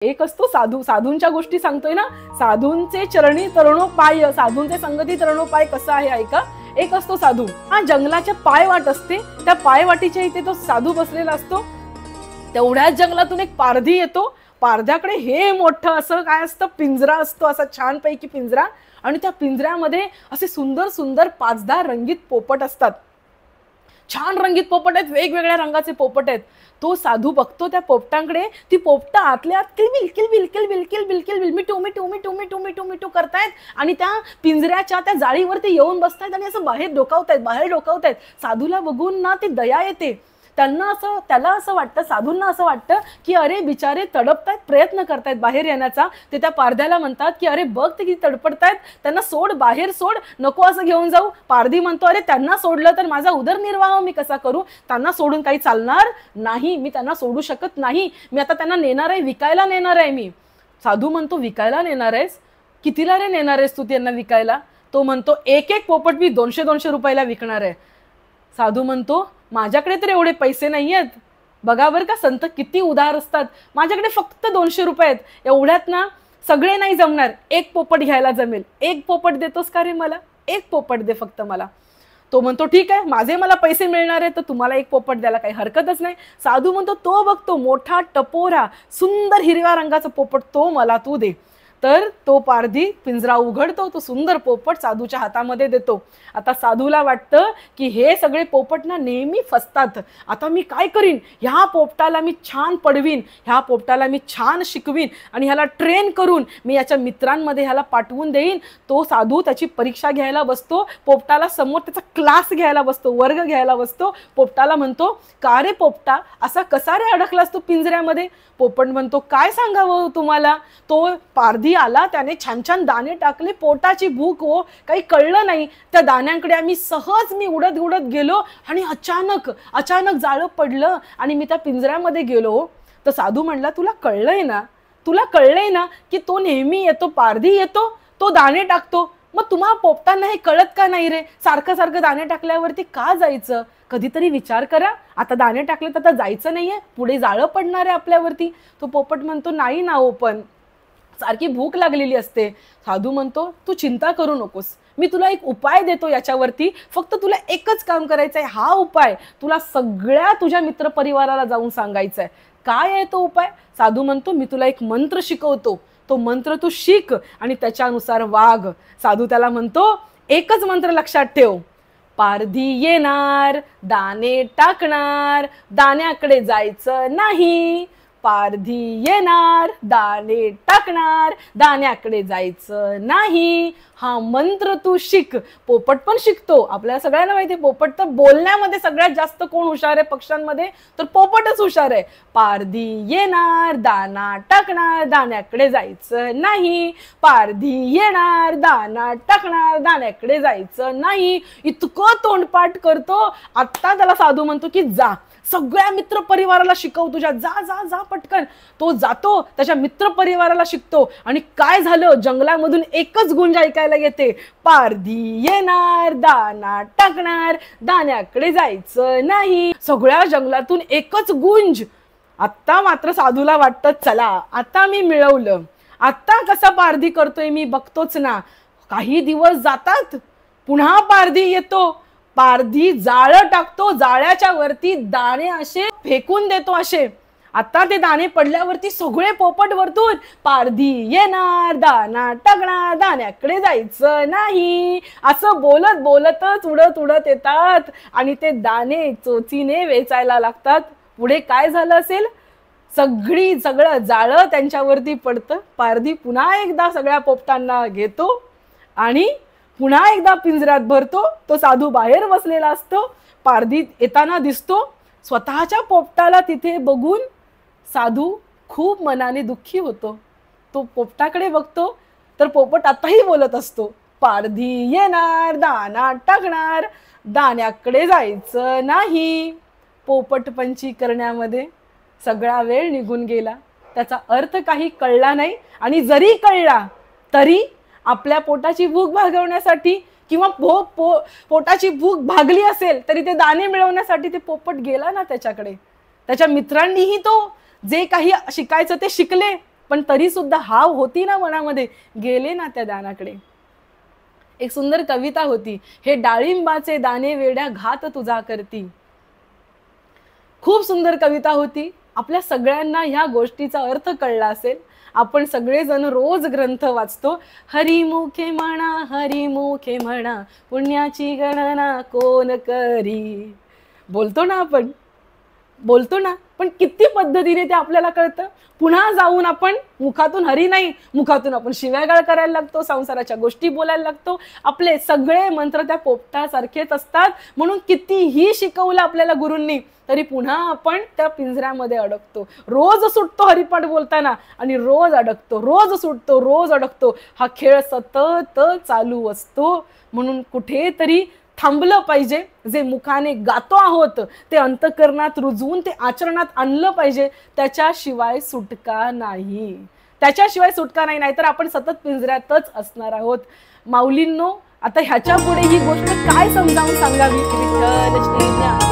एक असतो साधू, साधूंच्या गोष्टी सांगतोय ना, साधूंचे चरणी तरणो पाय, साधूंचे संगती तरणो पाय कसं आहे ऐका. एक असतो साधू, हा जंगलाच्या पायवाट असते, त्या पायवाटीच्या इथे तो साधू बसलेला असतो. तेवढ्याच जंगलातून एक पारधी येतो. पारध्याकडे हे मोठं असं काय असतं, पिंजरा असतो, असा छानपैकी पिंजरा, आणि त्या पिंजऱ्यामध्ये असे सुंदर सुंदर 5-10 रंगीत पोपट असतात. छान रंगीत पोपट आहेत, वेगवेगळ्या रंगाचे पोपट आहेत. तो साधू बघतो त्या पोपटांकडे, ती पोपट आतल्या आत किलबिल किलबिल किलबिल किलबिल किलबिल मिटू मिटू मिटू मिटू मिटू मिटू करतायत, आणि त्या पिंजऱ्याच्या त्या जाळीवरती येऊन बसतायत आणि असं बाहेर डोकावतायत. साधूला बघून ना ती दया येते. त्याला असं वाटतं, साधूंना असं वाटतं की अरे बिचारे तडपतायत, प्रयत्न करतायत बाहेर येण्याचा. ते त्या पारध्याला म्हणतात की अरे बघ ते किती तडपडतायत, त्यांना सोड, बाहेर सोड, नको असं घेऊन जाऊ. पारधी म्हणतो अरे त्यांना सोडलं तर माझा उदरनिर्वाह मी कसा करू, त्यांना सोडून काही चालणार नाही, मी त्यांना सोडू शकत नाही, मी आता त्यांना नेणार आहे, विकायला नेणार आहे मी. साधू म्हणतो विकायला नेणार आहेस, कितीला रे नेणार आहेस तू त्यांना विकायला. तो म्हणतो एक एक पोपट मी 200-200 रुपयाला विकणार आहे. साधू म्हणतो माझ्याकडे तर एवढे पैसे नाही आहेत, बघा बरं का संत किती उदार असतात, माझ्याकडे फक्त 200 रुपये आहेत, एवढ्यात ना सगळे नाही जमणार, एक पोपट घ्यायला जमेल. एक पोपट देतोस का रे मला, एक पोपट दे फक्त मला. तो म्हणतो ठीक आहे, माझे मला पैसे मिळणार आहे तर तुम्हाला एक पोपट द्यायला काही हरकतच नाही. साधू म्हणतो तो बघतो मोठा टपोरा सुंदर हिरव्या रंगाचा पोपट, तो मला तू दे. तर तो पारधी पिंजरा उघडतो, तो सुंदर पोपट साधूच्या हातामध्ये देतो. आता साधूला वाटतं की हे सगळे पोपट ना नेहमी फसतात, आता मी काय करीन, ह्या पोपटाला मी छान पडवीन, ह्या पोपटाला मी छान शिकवीन आणि ह्याला ट्रेन करून मी याच्या मित्रांमध्ये ह्याला पाठवून देईन. तो साधू त्याची परीक्षा घ्यायला बसतो, पोपटाला समोर त्याचा क्लास घ्यायला बसतो, वर्ग घ्यायला बसतो. पोपटाला म्हणतो का रे पोपटा, असा कसा रे अडकलास तू पिंजऱ्यामध्ये. पोपट म्हणतो काय सांगावं तुम्हाला, तो पारधी आला, त्याने छान छान दाणे टाकले, पोटाची भूक हो, काही कळलं नाही, त्या दाण्यांकडे मी उडत उडत गेलो आणि अचानक जाळं पडलं आणि मी त्या पिंजऱ्यामध्ये गेलो. तर साधू म्हणला तुला कळलंय ना की तो नेहमी येतो, पारधी येतो, तो दाणे टाकतो, मग तुम्हा पोपटांना हे कळत का नाही रे, सारखं सारखं दाणे टाकल्यावरती का जायचं, कधीतरी विचार करा, आता दाणे टाकले तर आता जायचं नाहीये, पुढे जाळं पडणार आहे आपल्यावरती. तो पोपट म्हणतो नाही ना हो, पण सारखी भूक लागलेली असते. साधू म्हणतो तू चिंता करू नकोस, मी तुला एक उपाय देतो याच्यावरती, फक्त तुला एकच काम करायचंय, हा उपाय तुला सगळ्या तुझ्या मित्रपरिवाराला जाऊन सांगायचा आहे. काय आहे तो उपाय. साधू म्हणतो मी तुला एक मंत्र शिकवतो, तो मंत्र तू शिक आणि त्याच्यानुसार वाग. साधू त्याला म्हणतो एकच मंत्र लक्षात ठेव, पारधी येणार, दाणे टाकणार, दाण्याकडे जायचं नाही. पारधी येणार, दाणे टाकणार, दाण्याकडे जायचं नाही. हा मंत्र तू शिक. पोपट पण शिकतो, आपल्याला सगळ्यांना माहिती आहे पोपट तर बोलण्यामध्ये सगळ्यात जास्त कोण हुशार आहे पक्ष्यांमध्ये, तर पोपटच हुशार आहे. पारधी येणार, दाणा टाकणार, दाण्याकडे जायचं नाही. पारधी येणार, दाणा टाकणार, दाण्याकडे जायचं नाही. इतकं तोंडपाठ करतो. आता त्याला साधू म्हणतो की जा, सगळ्या मित्र परिवाराला शिकव तुझ्या, जा जा जा पटकन. तो जातो, त्याच्या मित्र परिवाराला शिकतो, आणि काय झालं, जंगलामधून एकच गुंज ऐकायला येते, पारधी येणार, दाणा टाकणार, दाण्याकडे जायचं नाही. सगळ्या जंगलातून एकच गुंज. आता मात्र साधूला वाटतं चला आता मी मिळवलं, आता कसा पारधी करतोय मी बघतोच ना. काही दिवस जातात, पुन्हा पारधी येतो. पारधी जाळं टाकतो, जाळ्याच्या वरती दाणे असे फेकून देतो असे. आता ते दाणे पडल्यावरती सगळे पोपट वरतून पारधी येणार, दाणा टाकणार, दाण्याकडे जायचं नाही असं बोलत बोलतच उडत येतात आणि ते दाणे चोचीने वेचायला लागतात. पुढे काय झालं असेल, सगळं जाळं त्यांच्यावरती पडतं. पारधी पुन्हा एकदा सगळ्या पोपटांना घेतो आणि पुन्हा एकदा पिंजऱ्यात भरतो. तो साधू बाहेर बसलेला असतो, पारधी येताना दिसतो. स्वतःच्या पोपटाला तिथे बघून साधू खूप मनाने दुःखी होतो. तो पोपटाकडे बघतो तर पोपट आताही बोलत असतो, पारधी येणार, दाणा टाकणार, दाण्याकडे जायचं नाही. पोपटपंची करण्यामध्ये सगळा वेळ निघून गेला, त्याचा अर्थ काही कळला नाही, आणि जरी कळला तरी आपल्या पोटाची भूक भागवण्यासाठी किंवा पोटाची भूक भागली असेल तरी ते दाणे मिळवण्यासाठी ते पोपट गेला ना त्याच्याकडे. त्याच्या मित्रांनीही तो जे काही शिकायचं ते शिकले, पण तरी सुद्धा हाव होती ना मनामध्ये, गेले ना त्या दानाकडे. एक सुंदर कविता होती, हे डाळिंबाचे दाणे वेड्या घात तुझा करती. खूप सुंदर कविता होती. आपल्या सगळ्यांना ह्या गोष्टीचा अर्थ कळला असेल. आपण सगळेजण रोज ग्रंथ वाचतो. हरिमुखे म्हणा, हरिमुखे म्हणा, पुण्याची गणना कोण करी. बोलतो ना आपण, बोलतो ना, पण किती पद्धतीने ते आपल्याला कळतं. पुन्हा जाऊन आपण मुखातून हरी नाही, मुखातून आपण शिव्यागाळ करायला लागतो, संसाराच्या गोष्टी बोलायला लागतो. आपले सगळे मंत्र त्या पोपटासारखेच असतात. म्हणून कितीही शिकवलं आपल्याला गुरूंनी तरी पुन्हा आपण त्या पिंजऱ्यामध्ये अडकतो. रोज सुटतो हरिपाठ बोलताना आणि रोज अडकतो, रोज सुटतो, रोज अडकतो. हा खेळ सतत चालू असतो. म्हणून कुठेतरी थांबलं पाहिजे. जे मुखाने गातो आहोत ते अंतःकरणात रुजवून ते आचरणात आणलं पाहिजे. त्याच्याशिवाय सुटका नाही, त्याच्याशिवाय सुटका नाही. नाहीतर आपण सतत पिंजऱ्यातच असणार आहोत. माऊलींनो, आता ह्याच्या पुढे ही गोष्ट काय समजावून सांगावी. विठ्ठल श्री ज्ञान